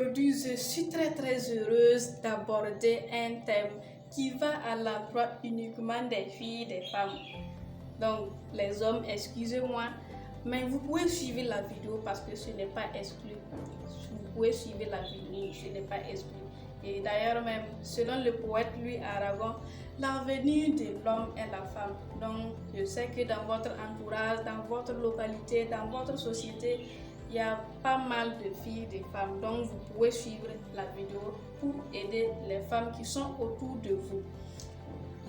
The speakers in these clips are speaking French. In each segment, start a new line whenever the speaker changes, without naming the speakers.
Aujourd'hui, je suis très heureuse d'aborder un thème qui va à l'endroit uniquement des filles et des femmes. Donc, les hommes, excusez-moi, mais vous pouvez suivre la vidéo parce que ce n'est pas exclu. Vous pouvez suivre la vidéo, ce n'est pas exclu. Et d'ailleurs même, selon le poète Louis Aragon, l'avenir de l'homme est la femme. Donc, je sais que dans votre entourage, dans votre localité, dans votre société, il y a pas mal de filles, de femmes. Donc, vous pouvez suivre la vidéo pour aider les femmes qui sont autour de vous.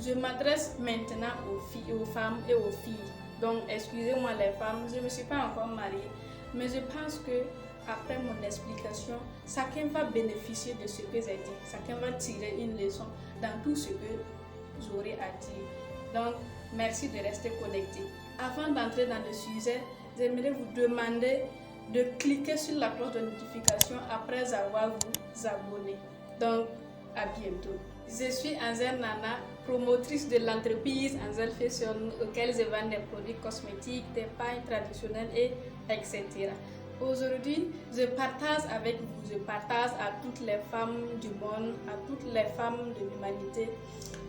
Je m'adresse maintenant aux femmes et aux filles. Donc, excusez-moi les femmes, je ne me suis pas encore mariée, mais je pense que après mon explication, chacun va bénéficier de ce que j'ai dit. Chacun va tirer une leçon dans tout ce que j'aurai à dire. Donc, merci de rester connecté. Avant d'entrer dans le sujet, j'aimerais vous demander de cliquer sur la cloche de notification après avoir vous abonné. Donc, à bientôt. Je suis Anzel Nana, promotrice de l'entreprise Anzel Fashion, auquel je vends des produits cosmétiques, des pailles traditionnelles etc. Aujourd'hui, je partage avec vous, je partage à toutes les femmes du monde, à toutes les femmes de l'humanité,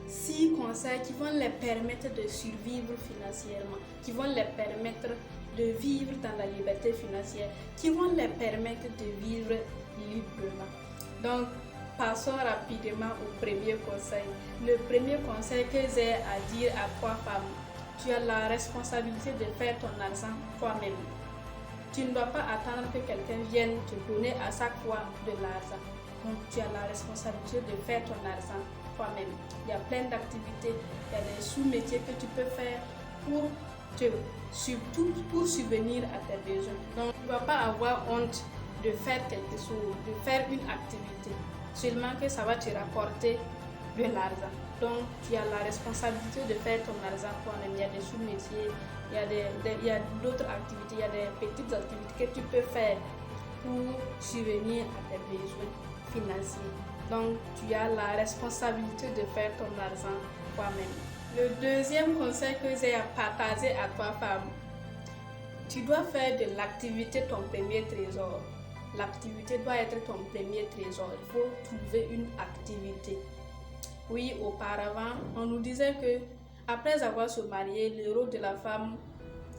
6 conseils qui vont les permettre de survivre financièrement, qui vont les permettre de vivre dans la liberté financière, qui vont les permettre de vivre librement. Donc, passons rapidement au premier conseil. Le premier conseil que j'ai à dire à toi, femme, tu as la responsabilité de faire ton argent toi-même. Tu ne dois pas attendre que quelqu'un vienne te donner à chaque fois de l'argent. Donc, tu as la responsabilité de faire ton argent toi-même. Il y a plein d'activités, il y a des sous-métiers que tu peux faire pour subvenir à tes besoins. Donc, tu ne dois pas avoir honte de faire quelque chose, de faire une activité, seulement que ça va te rapporter de l'argent. Donc, tu as la responsabilité de faire ton argent toi-même. Il y a des sous-métiers, il y a d'autres activités, il y a des petites activités que tu peux faire pour subvenir à tes besoins financiers. Donc, tu as la responsabilité de faire ton argent toi-même. Le deuxième conseil que j'ai à partager à toi, femme, tu dois faire de l'activité ton premier trésor. L'activité doit être ton premier trésor. Il faut trouver une activité. Oui, auparavant, on nous disait que après avoir se marié, le rôle de la femme,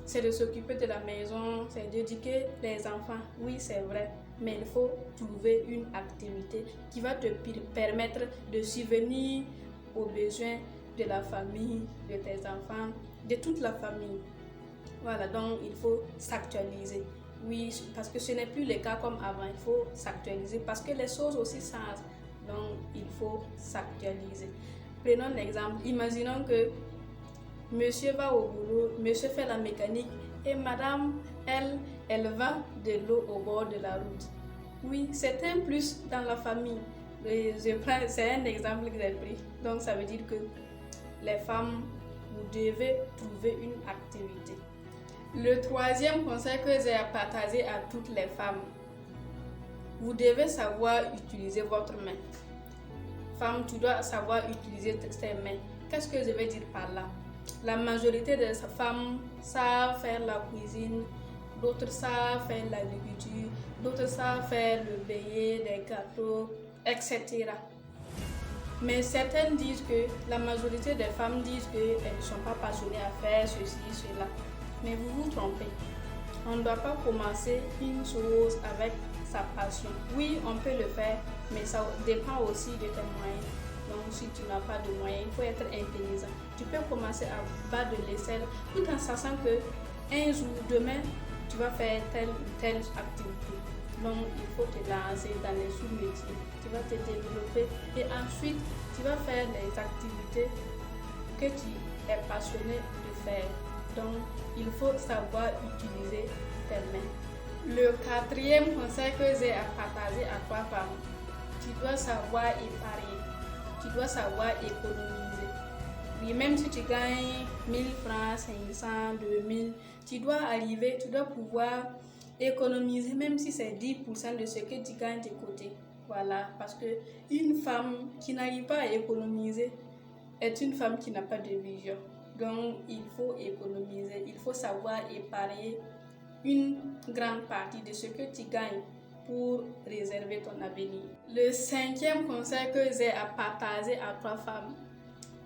c'est de s'occuper de la maison, c'est d'éduquer les enfants. Oui, c'est vrai, mais il faut trouver une activité qui va te permettre de subvenir aux besoins de la famille, de tes enfants, de toute la famille. Voilà, donc il faut s'actualiser. Oui, parce que ce n'est plus le cas comme avant, il faut s'actualiser parce que les choses aussi changent. Donc, il faut s'actualiser. Prenons l'exemple. Imaginons que monsieur va au boulot, monsieur fait la mécanique et madame, elle vend de l'eau au bord de la route. Oui, c'est un plus dans la famille. C'est un exemple que j'ai pris. Donc, ça veut dire que les femmes, vous devez trouver une activité. Le troisième conseil que j'ai à partager à toutes les femmes, vous devez savoir utiliser votre main. Femme, tu dois savoir utiliser tes mains. Qu'est-ce que je veux dire par là? La majorité des femmes savent faire la cuisine, d'autres savent faire l'agriculture, d'autres savent faire le bélier, des gâteaux, etc. Mais certaines disent que, la majorité des femmes disent qu'elles ne sont pas passionnées à faire ceci, cela. Mais vous vous trompez. On ne doit pas commencer une chose avec sa passion. Oui, on peut le faire, mais ça dépend aussi de tes moyens. Donc, si tu n'as pas de moyens, il faut être intelligent. Tu peux commencer à bas de l'échelle tout en sachant que un jour, demain, tu vas faire telle ou telle activité. Donc, il faut te lancer dans les sous-métiers. Tu vas te développer et ensuite, tu vas faire les activités que tu es passionné de faire. Donc, il faut savoir utiliser tes mains. Le quatrième conseil que j'ai à partager à toi, femme, tu dois savoir épargner. Tu dois savoir économiser. Oui, même si tu gagnes 1000 francs, 500, 2000, tu dois pouvoir économiser, même si c'est 10% de ce que tu gagnes de côté. Voilà, parce que une femme qui n'arrive pas à économiser est une femme qui n'a pas de vision. Donc, il faut économiser, il faut savoir épargner une grande partie de ce que tu gagnes. pour réserver ton avenir. Le 5e conseil que j'ai à partager à toi femme,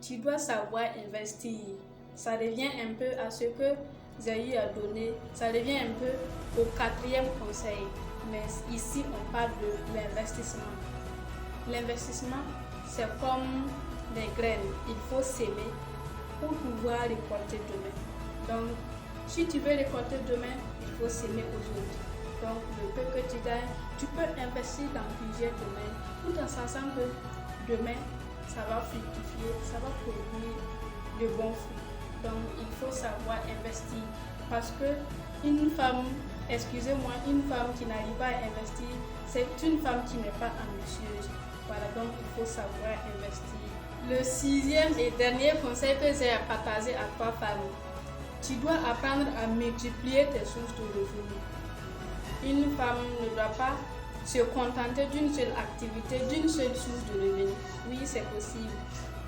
tu dois savoir investir. Ça revient un peu à ce que j'ai eu à donner, ça revient un peu au 4e conseil, mais ici on parle de l'investissement. L'investissement, c'est comme les graines, il faut s'aimer pour pouvoir récolter demain. Donc, si tu veux récolter demain, il faut s'aimer aujourd'hui. Donc, le peu que tu gagnes, tu peux investir dans plusieurs domaines, tout en sachant que demain, ça va fructifier, ça va produire de bons fruits. Donc, il faut savoir investir parce que une femme, excusez-moi, une femme qui n'arrive pas à investir, c'est une femme qui n'est pas ambitieuse. Voilà, donc il faut savoir investir. Le 6e et dernier conseil que j'ai à partager à toi, femme, tu dois apprendre à multiplier tes sources de revenus. Une femme ne doit pas se contenter d'une seule activité, d'une seule source de revenus. Oui, c'est possible.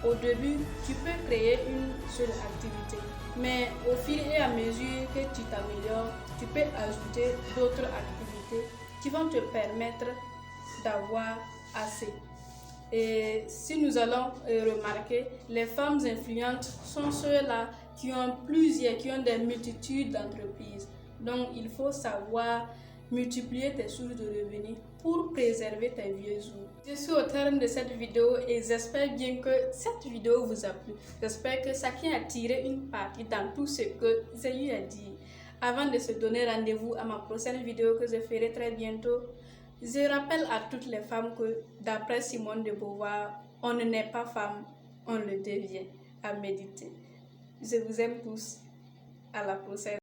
Au début, tu peux créer une seule activité, mais au fur et à mesure que tu t'améliores, tu peux ajouter d'autres activités qui vont te permettre d'avoir assez. Et si nous allons remarquer, les femmes influentes sont ceux-là qui ont des multitudes d'entreprises. Donc, il faut savoir multiplier tes sources de revenus pour préserver tes vieux jours. Je suis au terme de cette vidéo et j'espère bien que cette vidéo vous a plu. J'espère que chacun a tiré une partie dans tout ce que j'ai eu à dire. Avant de se donner rendez-vous à ma prochaine vidéo que je ferai très bientôt, je rappelle à toutes les femmes que, d'après Simone de Beauvoir, on ne naît pas femme, on le devient. À méditer. Je vous aime tous. À la prochaine.